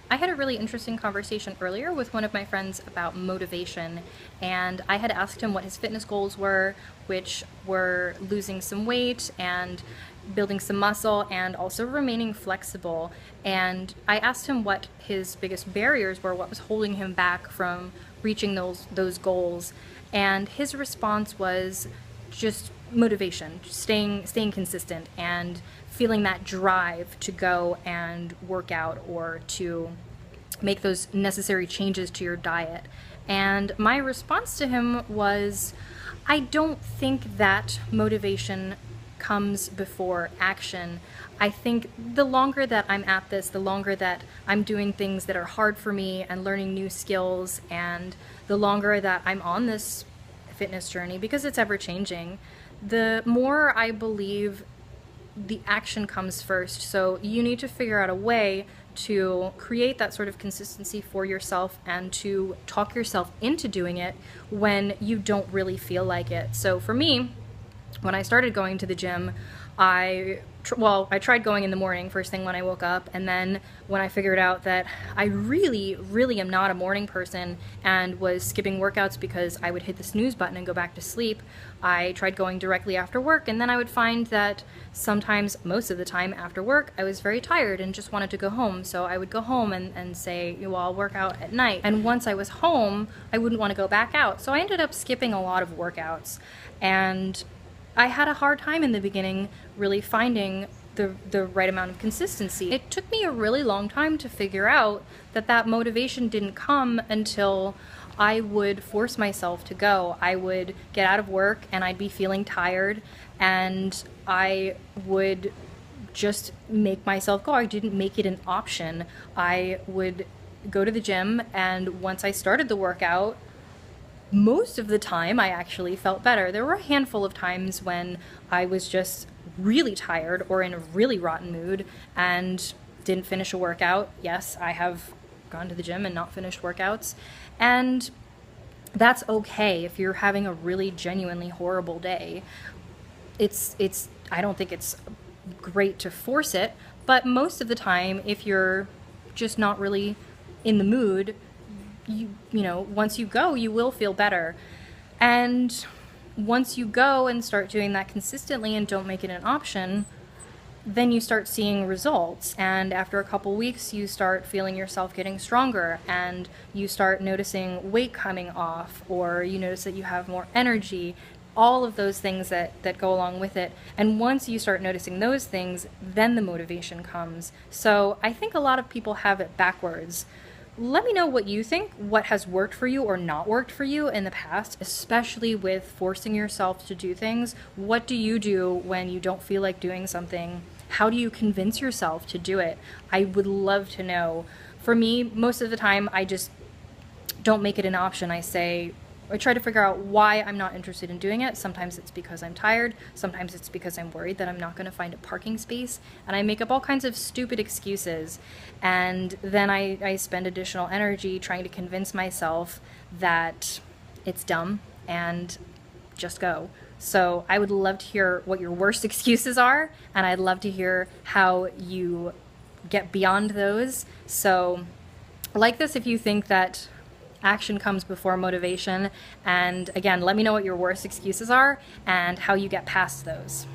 I had a really interesting conversation earlier with one of my friends about motivation, and I had asked him what his fitness goals were, which were losing some weight and building some muscle and also remaining flexible. And I asked him what his biggest barriers were, what was holding him back from reaching those goals. And his response was just motivation, staying consistent and feeling that drive to go and work out or to make those necessary changes to your diet. And my response to him was, I don't think that motivation comes before action. I think the longer that I'm at this, the longer that I'm doing things that are hard for me and learning new skills, and the longer that I'm on this fitness journey, because it's ever changing, the more I believe the action comes first. So you need to figure out a way to create that sort of consistency for yourself and to talk yourself into doing it when you don't really feel like it. So for me, when I started going to the gym, I tried going in the morning, first thing when I woke up, and then when I figured out that I really, really am not a morning person and was skipping workouts because I would hit the snooze button and go back to sleep, I tried going directly after work, and then I would find that sometimes, most of the time after work, I was very tired and just wanted to go home. So I would go home and say, well, I'll work out at night. And once I was home, I wouldn't want to go back out. So I ended up skipping a lot of workouts. And I had a hard time in the beginning really finding the right amount of consistency. It took me a really long time to figure out that motivation didn't come until I would force myself to go. I would get out of work and I'd be feeling tired, and I would just make myself go. I didn't make it an option. I would go to the gym, and once I started the workout, most of the time I actually felt better. There were a handful of times when I was just really tired or in a really rotten mood and didn't finish a workout. Yes, I have gone to the gym and not finished workouts, and that's okay if you're having a really genuinely horrible day. It's I don't think it's great to force it, but most of the time if you're just not really in the mood, you know, once you go, you will feel better. And once you go and start doing that consistently and don't make it an option, then you start seeing results. And after a couple weeks, you start feeling yourself getting stronger, and you start noticing weight coming off, or you notice that you have more energy, all of those things that go along with it. And once you start noticing those things, then the motivation comes. So I think a lot of people have it backwards. Let me know what you think, what has worked for you or not worked for you in the past, especially with forcing yourself to do things. What do you do when you don't feel like doing something? How do you convince yourself to do it? I would love to know. For me, most of the time, I just don't make it an option. I try to figure out why I'm not interested in doing it. Sometimes it's because I'm tired. Sometimes it's because I'm worried that I'm not going to find a parking space. And I make up all kinds of stupid excuses. And then I spend additional energy trying to convince myself that it's dumb and just go. So I would love to hear what your worst excuses are. And I'd love to hear how you get beyond those. So like this if you think that action comes before motivation. And again, let me know what your worst excuses are and how you get past those.